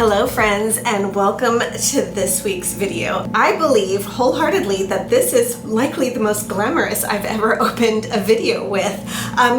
Hello friends, and welcome to this week's video. I believe wholeheartedly that this is likely the most glamorous I've ever opened a video with.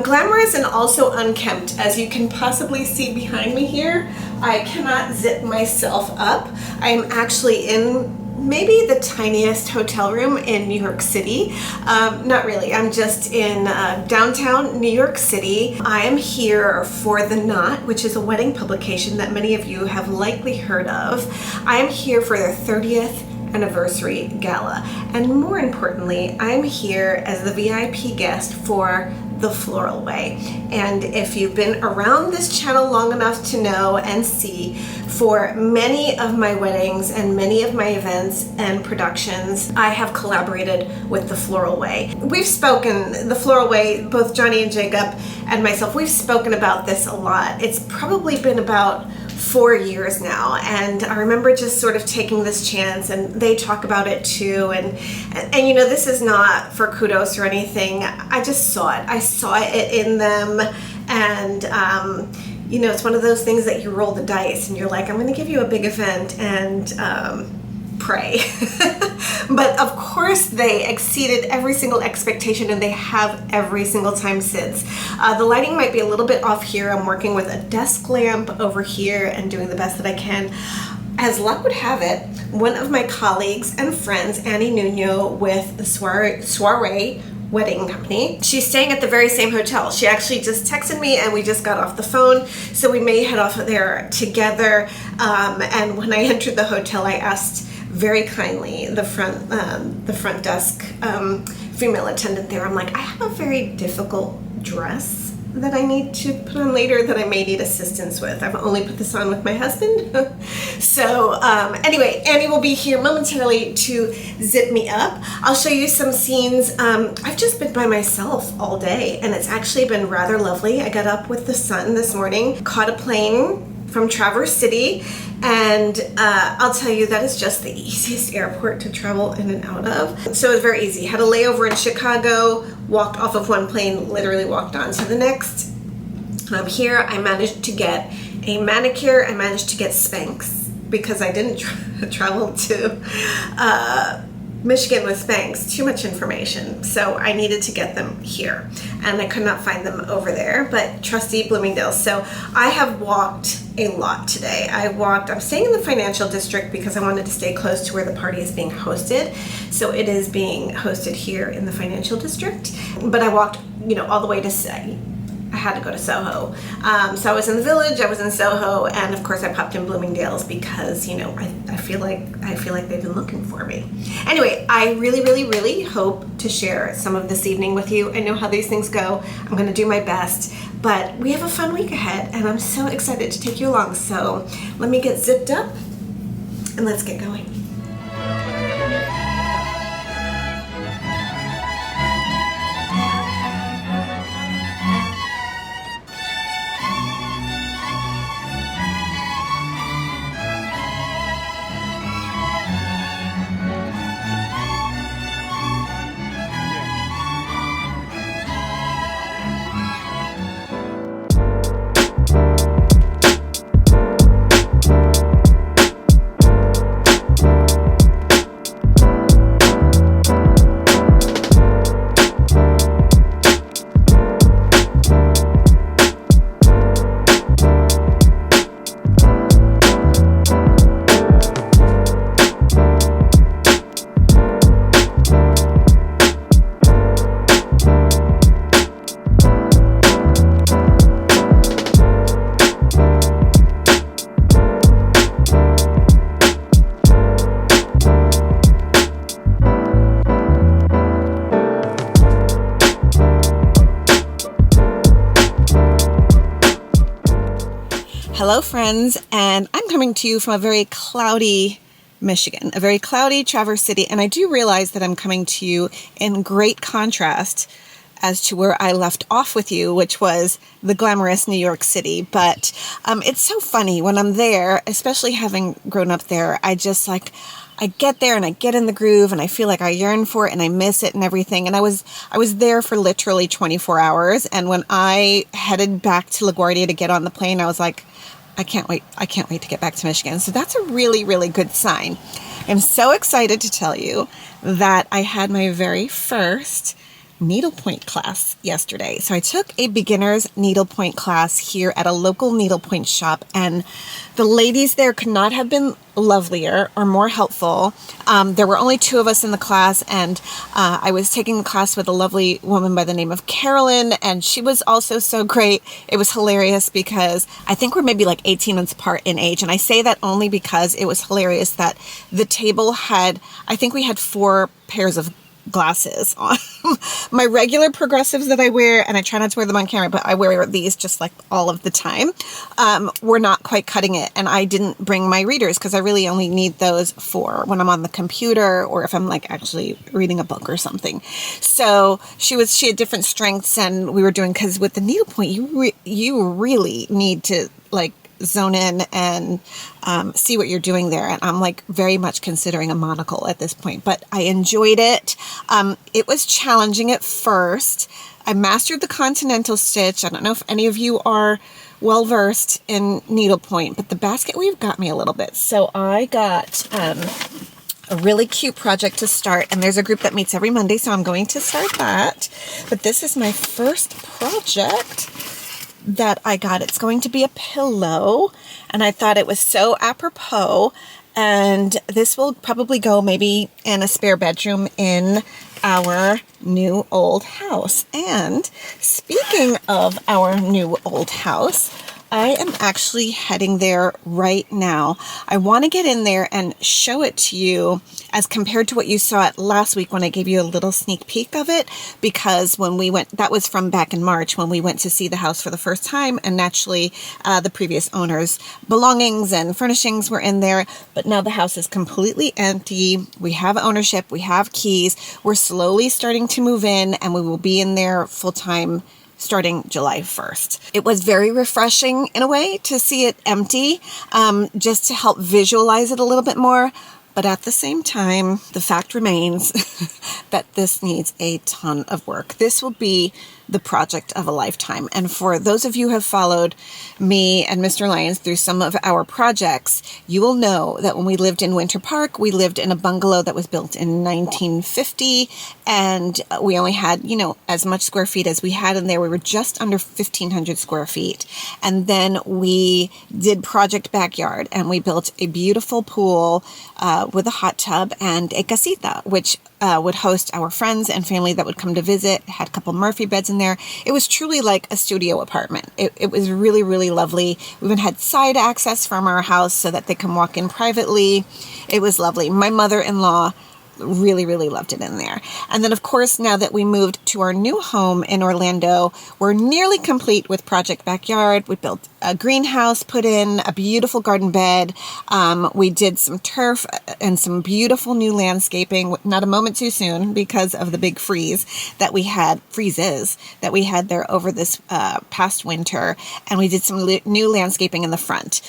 Glamorous and also unkempt, as you can possibly see behind me here. I cannot zip myself up. I'm actually in maybe the tiniest hotel room in New York City. Not really, I'm just in downtown New York City. I am here for The Knot, which is a wedding publication that many of you have likely heard of. I am here for their 30th anniversary gala. And more importantly, I'm here as the VIP guest for the Floral Way. And if you've been around this channel long enough to know and see, for many of my weddings and many of my events and productions, I have collaborated with the Floral Way. We've spoken, the Floral Way, both Johnny and Jacob and myself, we've spoken about this a lot. It's probably been about 4 years now, and I remember just sort of taking this chance, and they talk about it too, and you know, this is not for kudos or anything. I just saw it. I saw it in them, and you know, it's one of those things that you roll the dice and you're like, I'm going to give you a big event and pray. But of course they exceeded every single expectation, and they have every single time since. The lighting might be a little bit off here. I'm working with a desk lamp over here and doing the best that I can. As luck would have it, one of my colleagues and friends, Annie Nuno with the Soiree Wedding Company, she's staying at the very same hotel. She actually just texted me and we just got off the phone, so we may head off there together. And when I entered the hotel, I asked very kindly the front desk female attendant there, I'm like, I have a very difficult dress that I need to put on later that I may need assistance with. I've only put this on with my husband. So anyway, Annie will be here momentarily to zip me up. I'll show you some scenes. I've just been by myself all day, and it's actually been rather lovely. I got up with the sun this morning, caught a plane from Traverse City, and I'll tell you, that is just the easiest airport to travel in and out of. So it was very easy. Had a layover in Chicago, walked off of one plane, literally walked on to the next. Here I managed to get a manicure. I managed to get Spanx because I didn't travel to Michigan with Spanx. Too much information. So I needed to get them here, and I could not find them over there, but trusty Bloomingdale's. So I have walked a lot today. I'm staying in the financial district because I wanted to stay close to where the party is being hosted. So it is being hosted here in the financial district, but I walked, you know, all the way to I had to go to Soho. So I was in the Village, I was in Soho, and of course I popped in Bloomingdale's because, you know, I feel like they've been looking for me. Anyway, I really hope to share some of this evening with you. I know how these things go. I'm going to do my best, but we have a fun week ahead, and I'm so excited to take you along. So let me get zipped up and let's get going. Hello friends, and I'm coming to you from a very cloudy Michigan, a very cloudy Traverse City, and I do realize that I'm coming to you in great contrast as to where I left off with you, which was the glamorous New York City. But it's so funny when I'm there, especially having grown up there. I just like, I get there and I get in the groove and I feel like I yearn for it and I miss it and everything. And I was there for literally 24 hours. And when I headed back to LaGuardia to get on the plane, I was like, I can't wait to get back to Michigan. So that's a really, really good sign. I'm so excited to tell you that I had my very first needlepoint class yesterday. So I took a beginner's needlepoint class here at a local needlepoint shop, and the ladies there could not have been lovelier or more helpful. There were only 2 of us in the class, and I was taking the class with a lovely woman by the name of Carolyn, and she was also so great. It was hilarious because I think we're maybe like 18 months apart in age, and I say that only because it was hilarious that the table had, I think we had 4 pairs of glasses on. My regular progressives that I wear, and I try not to wear them on camera, but I wear these just like all of the time, were not quite cutting it. And I didn't bring my readers because I really only need those for when I'm on the computer or if I'm like actually reading a book or something. So she had different strengths, and we were doing, because with the needlepoint, you really need to like zone in and see what you're doing there. And I'm like very much considering a monocle at this point, but I enjoyed it. It was challenging at first. I mastered the continental stitch. I don't know if any of you are well versed in needlepoint, but the basket weave got me a little bit. So I got a really cute project to start, and there's a group that meets every Monday, so I'm going to start that. But this is my first project that I got. It's going to be a pillow, and I thought it was so apropos, and this will probably go maybe in a spare bedroom in our new old house. And speaking of our new old house, I am actually heading there right now. I want to get in there and show it to you as compared to what you saw it last week when I gave you a little sneak peek of it, because when we went, that was from back in March when we went to see the house for the first time, and naturally the previous owner's belongings and furnishings were in there, but now the house is completely empty. We have ownership, we have keys, we're slowly starting to move in, and we will be in there full time starting July 1st. It was very refreshing in a way to see it empty, just to help visualize it a little bit more. But at the same time, the fact remains that this needs a ton of work. This will be the project of a lifetime. And for those of you who have followed me and Mr. Lyons through some of our projects, you will know that when we lived in Winter Park, we lived in a bungalow that was built in 1950, and we only had, as much square feet as we had in there. We were just under 1,500 square feet. And then we did Project Backyard, and we built a beautiful pool with a hot tub and a casita, which would host our friends and family that would come to visit. It had a couple Murphy beds in there. It was truly like a studio apartment. It was really, really lovely. We even had side access from our house so that they can walk in privately. It was lovely. My mother-in-law really, really loved it in there. And then, of course, now that we moved to our new home in Orlando, we're nearly complete with Project Backyard. We built a greenhouse, put in a beautiful garden bed. We did some turf and some beautiful new landscaping, not a moment too soon because of the big freezes that we had there over this past winter. And we did some new landscaping in the front.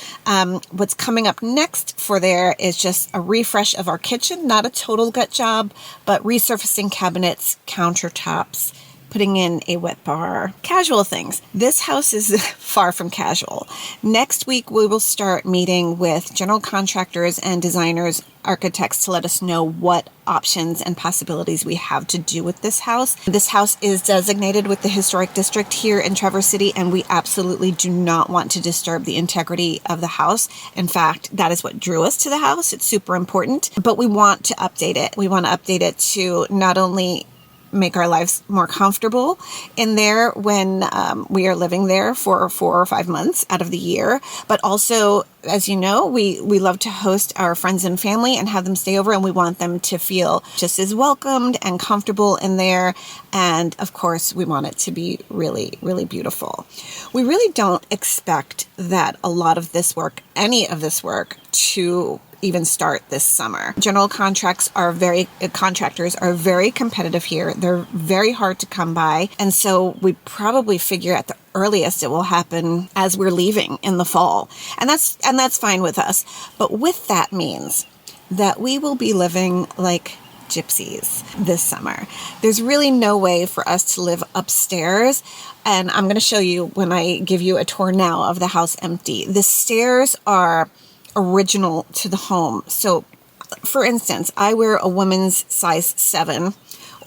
What's coming up next for there is just a refresh of our kitchen, not a total gut job, but resurfacing cabinets, countertops, putting in a wet bar, casual things. This house is far from casual. Next week, we will start meeting with general contractors and designers, architects, to let us know what options and possibilities we have to do with this house. This house is designated with the historic district here in Traverse City, and we absolutely do not want to disturb the integrity of the house. In fact, that is what drew us to the house. It's super important, but we want to update it. We want to update it to not only make our lives more comfortable in there when we are living there for 4 or 5 months out of the year, but also, as you know, we love to host our friends and family and have them stay over, and we want them to feel just as welcomed and comfortable in there. And of course, we want it to be really, really beautiful. We really don't expect that a lot of this work, any of this work, to even start this summer. General contractors are very competitive here. They're very hard to come by. And so we probably figure at the earliest it will happen as we're leaving in the fall. And that's fine with us. But with that means that we will be living like gypsies this summer. There's really no way for us to live upstairs. And I'm going to show you when I give you a tour now of the house empty. The stairs are original to the home. So for instance, I wear a woman's size 7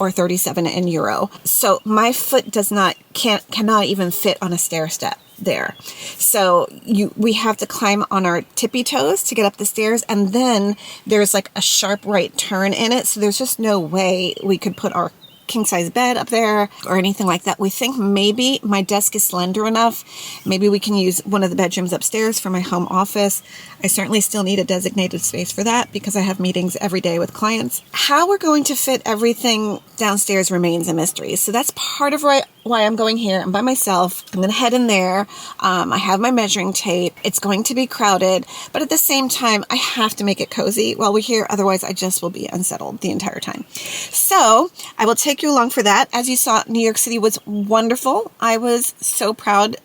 or 37 in Euro. So my foot cannot even fit on a stair step there. So we have to climb on our tippy toes to get up the stairs, and then there's like a sharp right turn in it. So there's just no way we could put our king size bed up there or anything like that. We think maybe my desk is slender enough. Maybe we can use one of the bedrooms upstairs for my home office. I certainly still need a designated space for that because I have meetings every day with clients. How we're going to fit everything downstairs remains a mystery. So that's part of why I'm going here. I'm by myself. I'm going to head in there. I have my measuring tape. It's going to be crowded, but at the same time, I have to make it cozy while we're here. Otherwise, I just will be unsettled the entire time. So I will take you along for that. As you saw, New York City was wonderful. I was so proud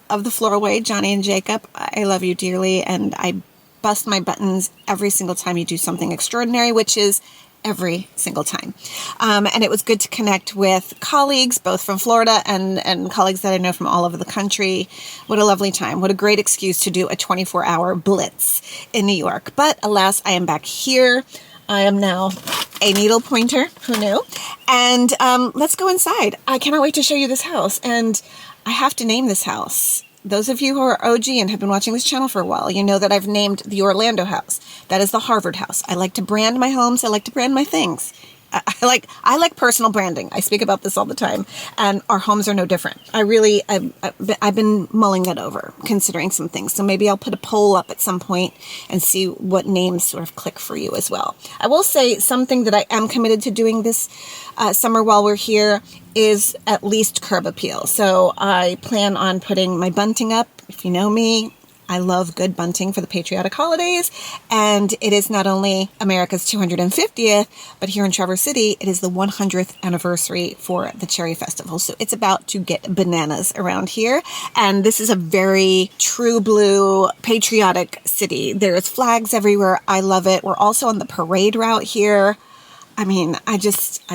of the Floralway, Johnny and Jacob. I love you dearly, and I bust my buttons every single time you do something extraordinary, which is every single time. And it was good to connect with colleagues, both from Florida and colleagues that I know from all over the country. What a lovely time. What a great excuse to do a 24-hour blitz in New York. But alas, I am back here. I am now a needle pointer. Who knew? And let's go inside. I cannot wait to show you this house. And I have to name this house. Those of you who are OG and have been watching this channel for a while, you know that I've named the Orlando house. That is the Harvard house. I like to brand my homes. I like to brand my things. I like personal branding. I speak about this all the time, and our homes are no different. I've been mulling that over, considering some things. So maybe I'll put a poll up at some point and see what names sort of click for you as well. I will say something that I am committed to doing this summer while we're here is at least curb appeal. So I plan on putting my bunting up. If you know me, I love good bunting for the patriotic holidays, and it is not only America's 250th, but here in Traverse City, it is the 100th anniversary for the Cherry Festival. So it's about to get bananas around here, and this is a very true blue patriotic city. There's flags everywhere. I love it. We're also on the parade route here. I mean, I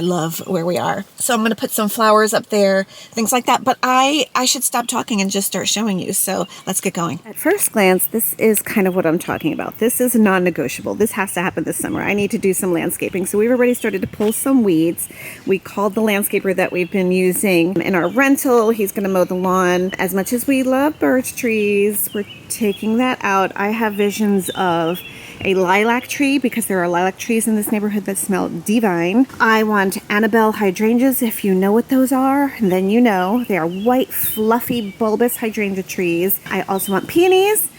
love where we are. So I'm going to put some flowers up there, things like that. But I should stop talking and just start showing you. So let's get going. At first glance, this is kind of what I'm talking about. This is non-negotiable. This has to happen this summer. I need to do some landscaping. So we've already started to pull some weeds. We called the landscaper that we've been using in our rental. He's going to mow the lawn. As much as we love birch trees, we're taking that out. I have visions of a lilac tree because there are lilac trees in this neighborhood that smell divine. I want Annabelle hydrangeas. If you know what those are, then you know. They are white, fluffy, bulbous hydrangea trees. I also want peonies.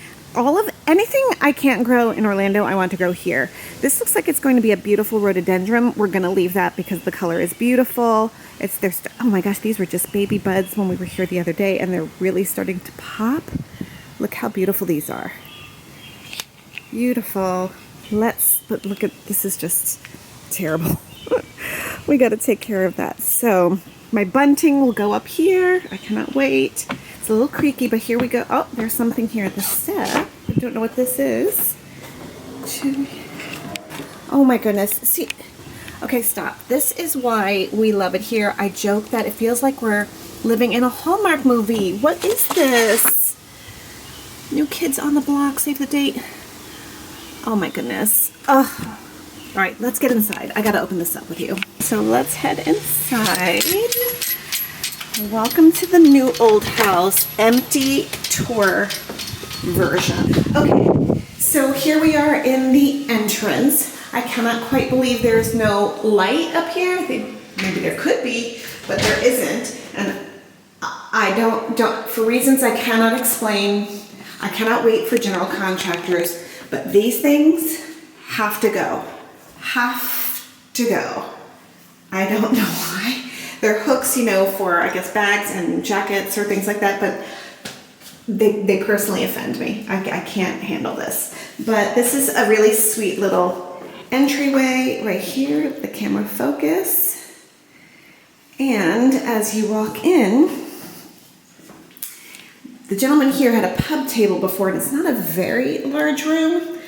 Anything I can't grow in Orlando, I want to grow here. This looks like it's going to be a beautiful rhododendron. We're going to leave that because the color is beautiful. Oh my gosh, these were just baby buds when we were here the other day, and they're really starting to pop. Look how beautiful these are. Beautiful. But look at, this is just terrible. We got to take care of that. So my bunting will go up here. I cannot wait. It's a little creaky, but here we go. Oh, there's something here at the step. I don't know what this is. Oh my goodness. See, okay, stop. This is why we love it here. I joke that it feels like we're living in a Hallmark movie. What is this? New Kids on the Block, save the date. Oh my goodness. Ugh. All right, let's get inside. I gotta open this up with you. So let's head inside. Welcome to the new old house empty tour version. Okay, so here we are in the entrance. I cannot quite believe there's no light up here. Maybe there could be, but there isn't. And I don't, for reasons I cannot explain, I cannot wait for general contractors. But these things have to go. Have to go. I don't know why. They're hooks, you know, for, I guess, bags and jackets or things like that, but they personally offend me. I can't handle this. But this is a really sweet little entryway right here, the camera focus. And as you walk in, the gentleman here had a pub table before, and it's not a very large room.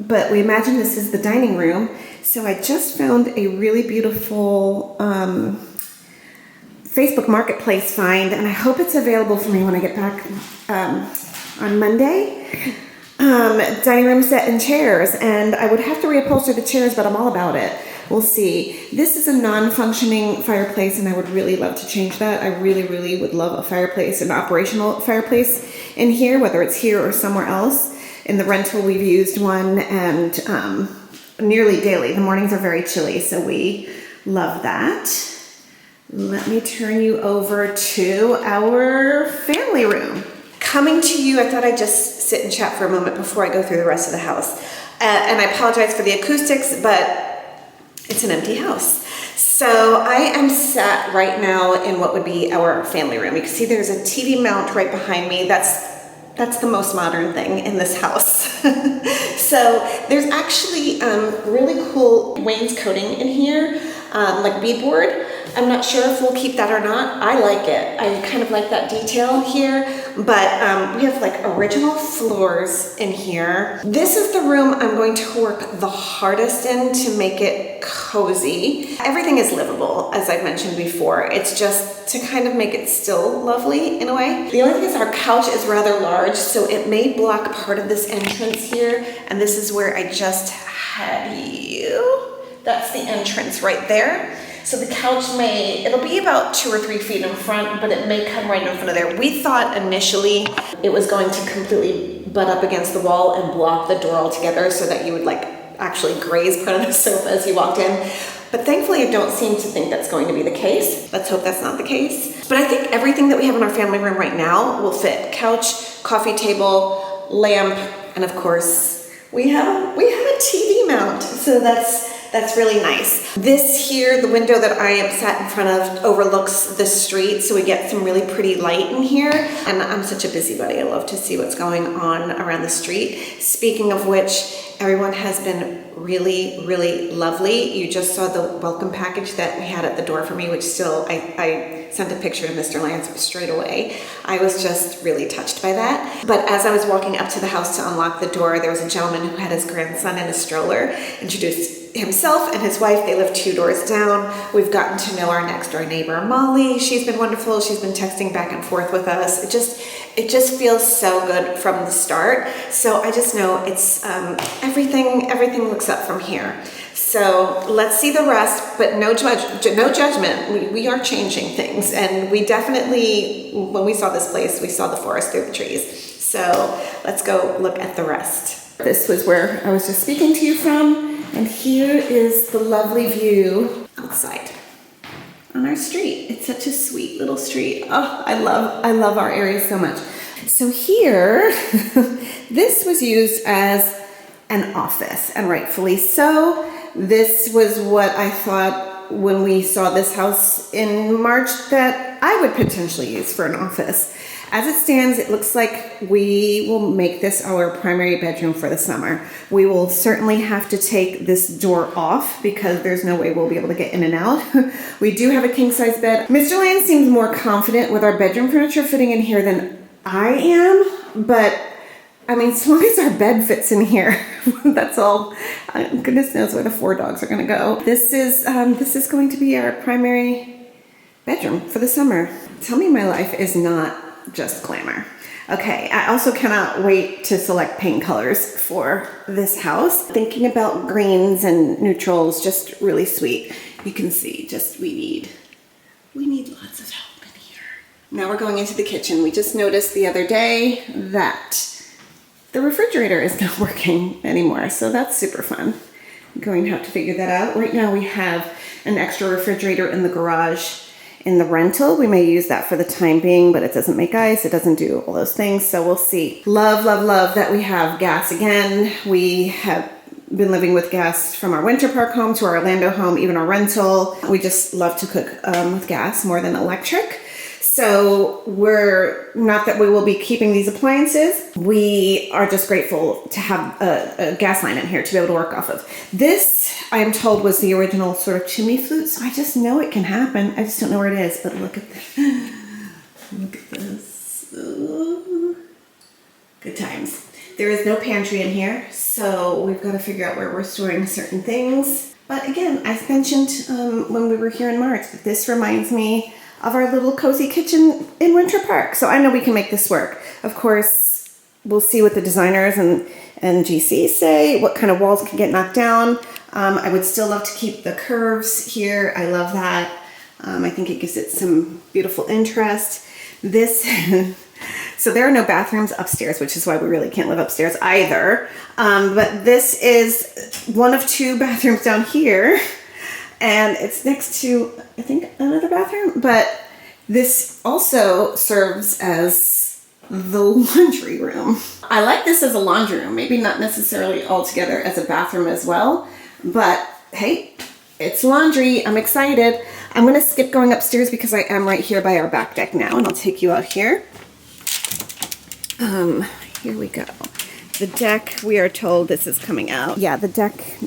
but we imagine this is the dining room. So I just found a really beautiful Facebook Marketplace find, and I hope it's available for me when I get back on Monday. Dining room set and chairs, and I would have to reupholster the chairs, but I'm all about it. We'll see. This is a non-functioning fireplace, and I would really love to change that. I really, really would love a fireplace, an operational fireplace in here, whether it's here or somewhere else. In the rental, we've used one, and nearly daily. The mornings are very chilly, so we love that. Let me turn you over to our family room. Coming to you, I thought I'd just sit and chat for a moment before I go through the rest of the house. And I apologize for the acoustics, but it's an empty house. So I am sat right now in what would be our family room. You can see there's a TV mount right behind me. That's the most modern thing in this house. So there's actually really cool wainscoting in here, like beadboard. I'm not sure if we'll keep that or not. I like it. I kind of like that detail here, but we have like original floors in here. This is the room I'm going to work the hardest in to make it cozy. Everything is livable, as I've mentioned before. It's just to kind of make it still lovely in a way. The only thing is our couch is rather large, so it may block part of this entrance here, and this is where I just had you. That's the entrance right there. So the couch it'll be about 2 or 3 feet in front, but it may come right in front of there. We thought initially it was going to completely butt up against the wall and block the door altogether so that you would like actually graze part of the sofa as you walked in. But thankfully I don't seem to think that's going to be the case. Let's hope that's not the case. But I think everything that we have in our family room right now will fit. Couch, coffee table, lamp, and of course we have a TV mount. So that's really nice. This here, the window that I am sat in front of, overlooks the street, so we get some really pretty light in here. And I'm such a busybody. I love to see what's going on around the street. Speaking of which, everyone has been really, really lovely. You just saw the welcome package that we had at the door for me, which still, I sent a picture to Mr. Lance straight away. I was just really touched by that. But as I was walking up to the house to unlock the door, there was a gentleman who had his grandson in a stroller, introduced himself and his wife. They live 2 doors down. We've gotten to know our next door neighbor, Molly. She's been wonderful. She's been texting back and forth with us. It just feels so good from the start. So I just know it's everything looks up from here. So let's see the rest, but no judgment. We are changing things, and we definitely, when we saw this place, we saw the forest through the trees. So let's go look at the rest. This was where I was just speaking to you from, and here is the lovely view outside on our street. It's such a sweet little street. Oh, I love our area so much. So here, this was used as an office, and rightfully so. This was what I thought when we saw this house in March that I would potentially use for an office. As it stands, it looks like we will make this our primary bedroom for the summer. We will certainly have to take this door off because there's no way we'll be able to get in and out. We do have a king-size bed. Mr. Land seems more confident with our bedroom furniture fitting in here than I am, but I mean, as long as our bed fits in here, that's all. Goodness knows where the 4 dogs are going to go. This is going to be our primary bedroom for the summer. Tell me my life is not just glamour. Okay, I also cannot wait to select paint colors for this house. Thinking about greens and neutrals, just really sweet. You can see, we need lots of help in here. Now we're going into the kitchen. We just noticed the other day that the refrigerator is not working anymore, so that's super fun. I'm going to have to figure that out. Right now we have an extra refrigerator in the garage in the rental. We may use that for the time being, but it doesn't make ice, it doesn't do all those things, so we'll see. Love, love, love that we have gas again. We have been living with gas from our Winter Park home to our Orlando home, even our rental. We just love to cook with gas more than electric. So we're not that we will be keeping these appliances. We are just grateful to have a gas line in here to be able to work off of. This, I am told, was the original sort of chimney flute, so I just know it can happen. I just don't know where it is, but look at this. Look at this. Ooh. Good times. There is no pantry in here, so we've got to figure out where we're storing certain things. But again, I mentioned when we were here in March that this reminds me of our little cozy kitchen in Winter Park. So I know we can make this work. Of course, we'll see what the designers and GC say, what kind of walls can get knocked down. I would still love to keep the curves here. I love that. I think it gives it some beautiful interest. This, so there are no bathrooms upstairs, which is why we really can't live upstairs either. But this is one of 2 bathrooms down here, and it's next to, I think, another bathroom. But this also serves as the laundry room. I like this as a laundry room, maybe not necessarily altogether as a bathroom as well, but hey, it's laundry. I'm excited. I'm gonna skip going upstairs because I am right here by our back deck now, and I'll take you out here. Here we go. The deck, we are told this is coming out. Yeah, the deck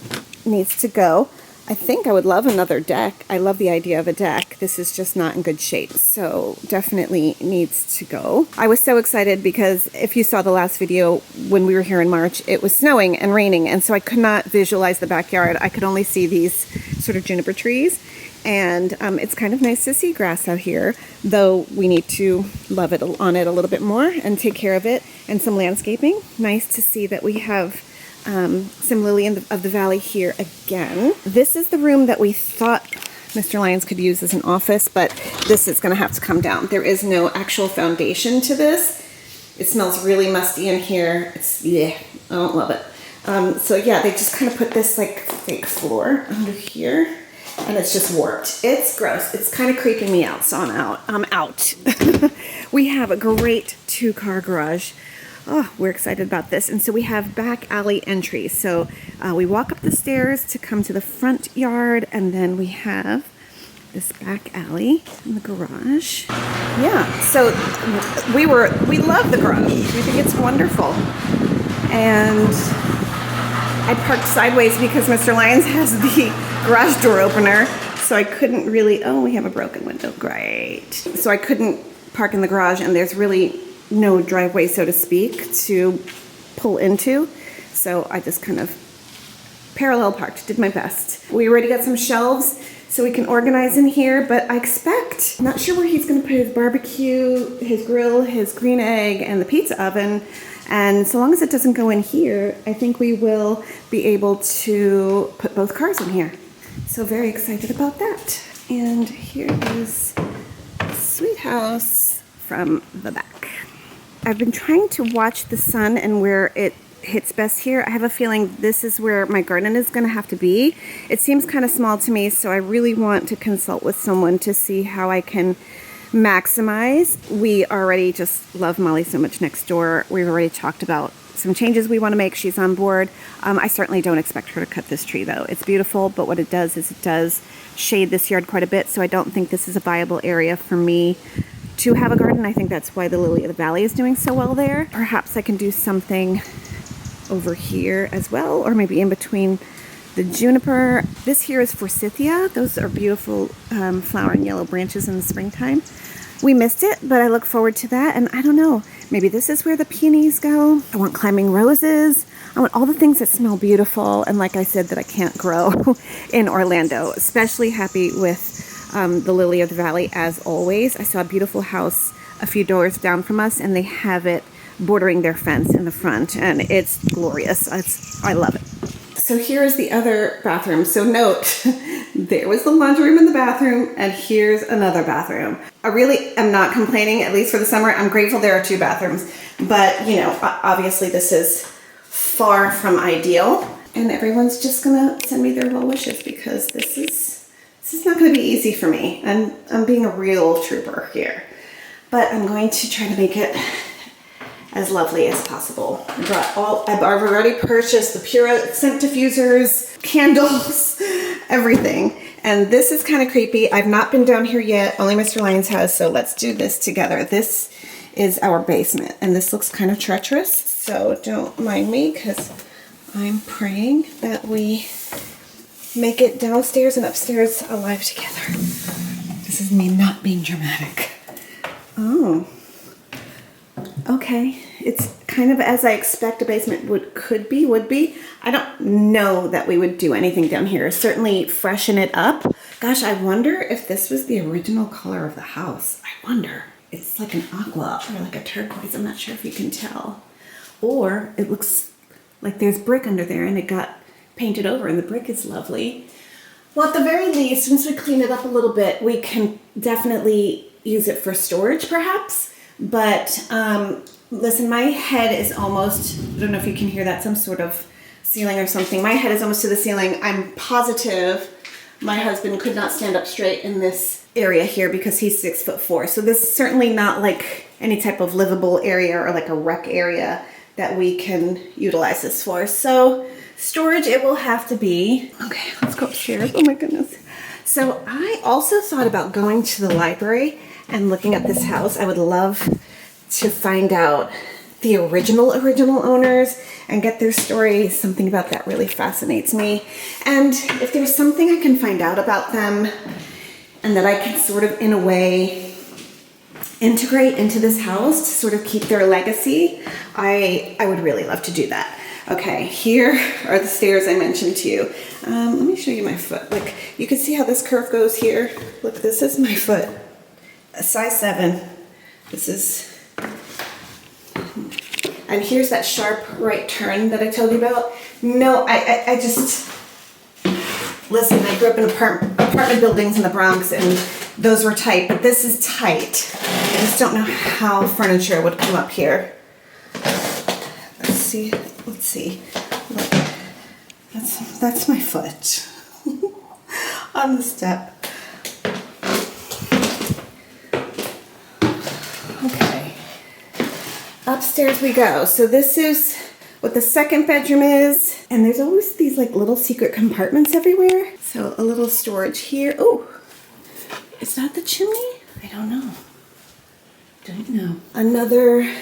needs to go. I think I would love another deck. I love the idea of a deck. This is just not in good shape, so definitely needs to go. I was so excited because if you saw the last video when we were here in March, it was snowing and raining, and so I could not visualize the backyard. I could only see these sort of juniper trees, and it's kind of nice to see grass out here, though we need to love it on it a little bit more and take care of it, and some landscaping. Nice to see that we have some lily of the valley here again. This is the room that we thought Mr. Lyons could use as an office, but this is going to have to come down. There is no actual foundation to this. It smells really musty in here. It's, yeah, I don't love it. So yeah, they just kind of put this like fake floor under here, and it's just warped. It's gross. It's kind of creeping me out, so I'm out. I'm out. We have a great 2-car garage. Oh, we're excited about this. And so we have back alley entry. So we walk up the stairs to come to the front yard, and then we have this back alley in the garage. Yeah, so we love the garage. We think it's wonderful. And I parked sideways because Mr. Lyons has the garage door opener, so I couldn't really, oh, we have a broken window, great. So I couldn't park in the garage, and there's really no driveway, so to speak, to pull into. So I just kind of parallel parked, did my best. We already got some shelves so we can organize in here, but I expect, not sure where he's gonna put his barbecue, his grill, his green egg, and the pizza oven. And so long as it doesn't go in here, I think we will be able to put both cars in here. So very excited about that. And here is Sweet House from the back. I've been trying to watch the sun and where it hits best here. I have a feeling this is where my garden is going to have to be. It seems kind of small to me, so I really want to consult with someone to see how I can maximize. We already just love Molly so much next door. We've already talked about some changes we want to make. She's on board. I certainly don't expect her to cut this tree though. It's beautiful, but what it does is it does shade this yard quite a bit, so I don't think this is a viable area for me to have a garden. I think that's why the lily of the valley is doing so well there. Perhaps I can do something over here as well, or maybe in between the juniper. This here is forsythia. Those are beautiful flowering yellow branches in the springtime. We missed it, but I look forward to that. And I don't know, maybe this is where the peonies go. I want climbing roses. I want all the things that smell beautiful, and like I said, that I can't grow in Orlando. Especially happy with the lily of the valley, as always. I saw a beautiful house a few doors down from us, and they have it bordering their fence in the front, and it's glorious. I love it. So here is the other bathroom. So note, there was the laundry room in the bathroom, and here's another bathroom. I really am not complaining, at least for the summer. I'm grateful there are 2 bathrooms, but you know, obviously this is far from ideal, and everyone's just gonna send me their well wishes because this is not gonna be easy for me, and I'm being a real trooper here. But I'm going to try to make it as lovely as possible. I've already purchased the Pura scent diffusers, candles, everything. And this is kind of creepy. I've not been down here yet, only Mr. Lyons has, so let's do this together. This is our basement, and this looks kind of treacherous, so don't mind me, because I'm praying that we make it downstairs and upstairs alive together. This is me not being dramatic. Oh, okay. It's kind of as I expect a basement would be. I don't know that we would do anything down here. Certainly freshen it up. Gosh, I wonder if this was the original color of the house. I wonder. It's like an aqua or like a turquoise. I'm not sure if you can tell. Or it looks like there's brick under there and it got painted over and the brick is lovely. Well, at the very least, once we clean it up a little bit, we can definitely use it for storage perhaps. But listen, my head is almost, I don't know if you can hear that, some sort of ceiling or something. My head is almost to the ceiling. I'm positive my husband could not stand up straight in this area here because he's 6'4". So this is certainly not like any type of livable area or like a rec area that we can utilize this for. So storage it will have to be. Okay, let's go upstairs. Oh my goodness. So I also thought about going to the library and looking at this house. I would love to find out the original owners and get their story. Something about that really fascinates me. And if there's something I can find out about them and that I can sort of in a way integrate into this house to sort of keep their legacy, I would really love to do that. Okay, here are the stairs I mentioned to you. Let me show you my foot. Like, you can see how this curve goes here. Look, this is my foot, a size 7. This is, and here's that sharp right turn that I told you about. No, I just, listen, I grew up in apartment buildings in the Bronx and those were tight, but this is tight. I just don't know how furniture would come up here. Let's see. Look, that's my foot on the step. Okay, upstairs we go. So this is what the second bedroom is, and there's always these like little secret compartments everywhere. So a little storage here. Oh, is that the chimney? I don't know. Don't know. Another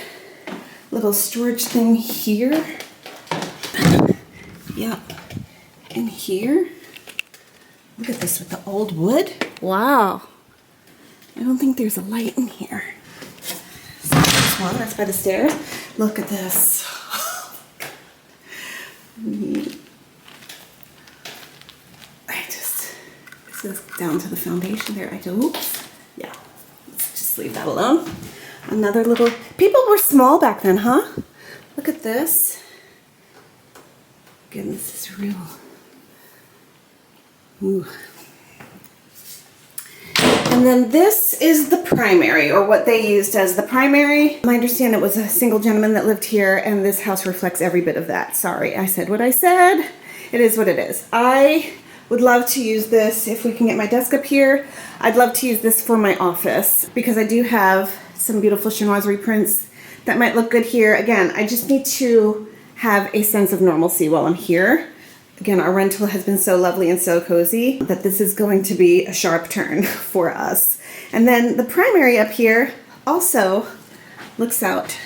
little storage thing here. Yep. In here. Look at this with the old wood. Wow. I don't think there's a light in here. So this one, that's by the stairs. Look at this. This is down to the foundation there. Oops. Yeah. Let's just leave that alone. Another little, people were small back then, huh? Look at this. Again, this is real. Ooh. And then this is the primary, or what they used as the primary. I understand it was a single gentleman that lived here, and this house reflects every bit of that. Sorry, I said what I said. It is what it is. I would love to use this if we can get my desk up here. I'd love to use this for my office because I do have some beautiful chinoiserie prints that might look good here. Again, I just need to have a sense of normalcy while I'm here. Again, our rental has been so lovely and so cozy that this is going to be a sharp turn for us. And then the primary up here also looks out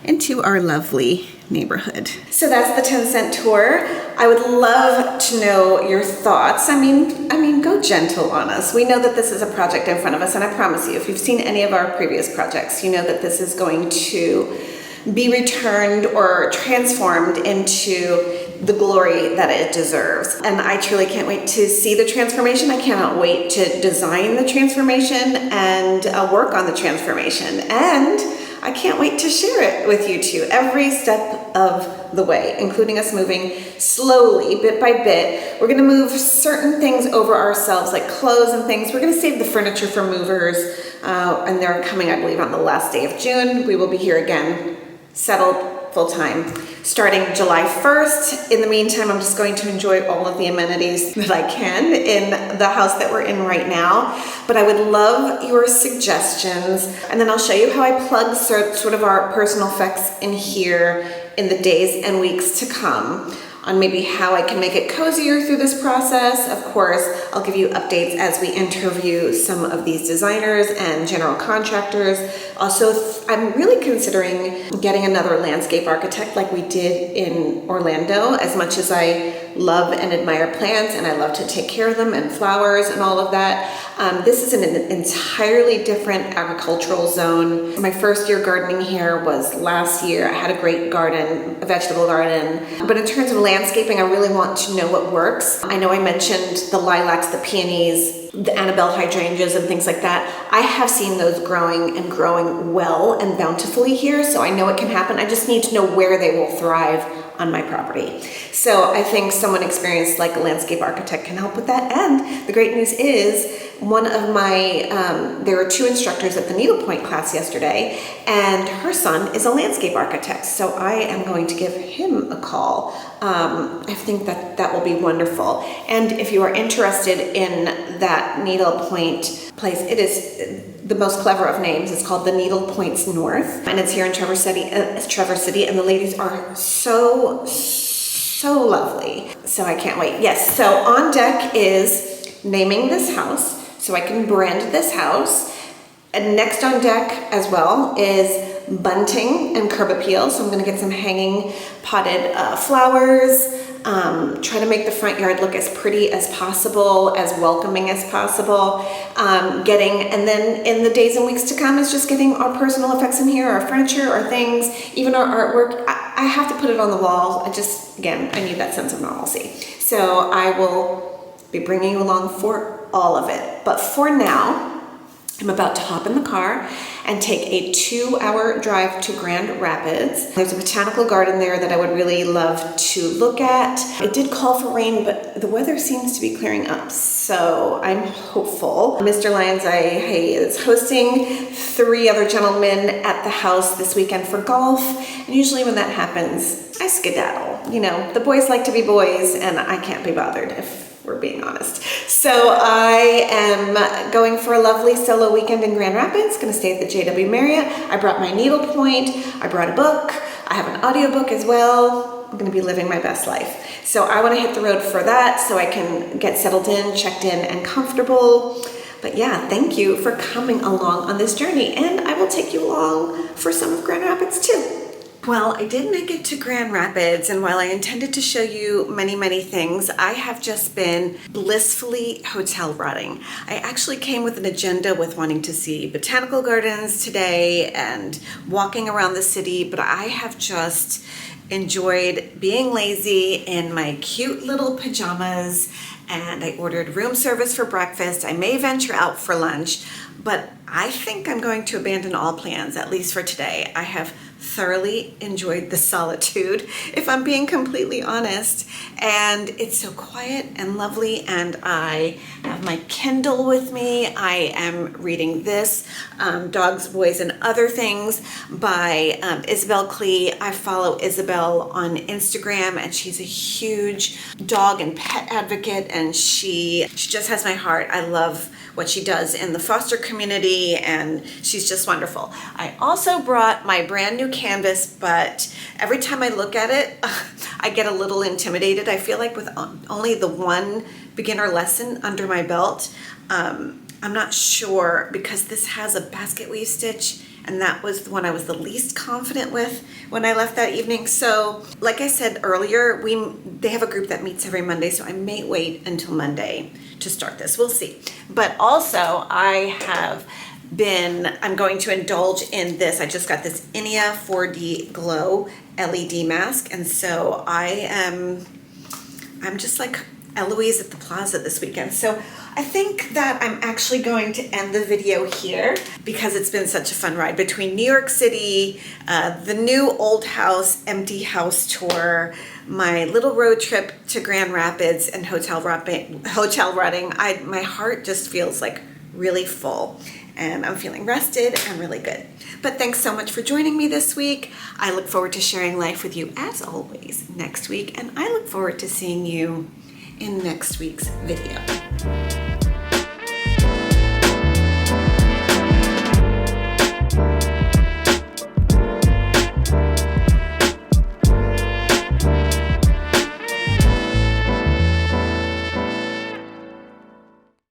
into our lovely neighborhood. So that's the 10-cent tour. I would love to know your thoughts. I mean, go gentle on us. We know that this is a project in front of us, and I promise you, if you've seen any of our previous projects, you know that this is going to be returned or transformed into the glory that it deserves. And I truly can't wait to see the transformation. I cannot wait to design the transformation and work on the transformation. And I can't wait to share it with you two every step of the way, including us moving slowly, bit by bit. We're gonna move certain things over ourselves, like clothes and things. We're gonna save the furniture for movers, and they're coming, I believe, on the last day of June. We will be here again, settled full-time, starting July 1st. In the meantime, I'm just going to enjoy all of the amenities that I can in the house that we're in right now. But I would love your suggestions, and then I'll show you how I plug sort of our personal effects in here in the days and weeks to come on maybe how I can make it cozier through this process. Of course, I'll give you updates as we interview some of these designers and general contractors. Also, I'm really considering getting another landscape architect like we did in Orlando. As much as I love and admire plants, and I love to take care of them, and flowers and all of that. This is an entirely different agricultural zone. My first year gardening here was last year. I had a great garden, a vegetable garden. But in terms of landscaping, I really want to know what works. I know I mentioned the lilacs, the peonies, the Annabelle hydrangeas and things like that. I have seen those growing and growing well and bountifully here, so I know it can happen. I just need to know where they will thrive on my property. So I think someone experienced like a landscape architect can help with that. And the great news is one of my, there were 2 instructors at the needlepoint class yesterday, and her son is a landscape architect. So I am going to give him a call. I think that that will be wonderful. And if you are interested in that needlepoint place, it is the most clever of names. It's called the Needle Points North, and it's here in Traverse City, and the ladies are so lovely. So I can't wait. Yes, so on deck is naming this house, so I can brand this house. And next on deck as well is bunting and curb appeal. So I'm gonna get some hanging potted flowers, try to make the front yard look as pretty as possible, as welcoming as possible. And then in the days and weeks to come is just getting our personal effects in here, our furniture, our things, even our artwork. I have to put it on the wall. Again, I need that sense of normalcy. So I will be bringing you along for all of it. But for now, I'm about to hop in the car and take a 2-hour drive to Grand Rapids. There's a botanical garden there that I would really love to look at. It did call for rain, but the weather seems to be clearing up, so I'm hopeful. Mr. Lyons is hosting 3 other gentlemen at the house this weekend for golf, and usually when that happens, I skedaddle. You know, the boys like to be boys, and I can't be bothered if we're being honest. So I am going for a lovely solo weekend in Grand Rapids, gonna stay at the JW Marriott. I brought my needlepoint, I brought a book, I have an audiobook as well. I'm gonna be living my best life. So I wanna hit the road for that so I can get settled in, checked in, and comfortable. But yeah, thank you for coming along on this journey, and I will take you along for some of Grand Rapids too. Well, I did make it to Grand Rapids, and while I intended to show you many things, I have just been blissfully hotel rotting. I actually came with an agenda with wanting to see botanical gardens today and walking around the city, but I have just enjoyed being lazy in my cute little pajamas, and I ordered room service for breakfast. I may venture out for lunch, but I think I'm going to abandon all plans, at least for today. I have thoroughly enjoyed the solitude, if I'm being completely honest, and it's so quiet and lovely, and I have my Kindle with me. I am reading this, Dogs, Boys, and Other Things by Isabel Klee. I follow Isabel on Instagram, and she's a huge dog and pet advocate, and she just has my heart. I love what she does in the foster community, and she's just wonderful. I also brought my brand new canvas, but every time I look at it, I get a little intimidated. I feel like with only the one beginner lesson under my belt, I'm not sure, because this has a basket weave stitch, and that was the one I was the least confident with when I left that evening. So like I said earlier, they have a group that meets every Monday, so I may wait until Monday to start this. We'll see. But also I'm going to indulge in this. I just got this Inia 4D Glow LED mask, and so I'm just like Eloise at the Plaza this weekend. So I think that I'm actually going to end the video here, because it's been such a fun ride between New York City, the new old house, empty house tour, my little road trip to Grand Rapids, and hotel rotting. My heart just feels like really full, and I'm feeling rested and really good. But thanks so much for joining me this week. I look forward to sharing life with you as always next week, and I look forward to seeing you in next week's video.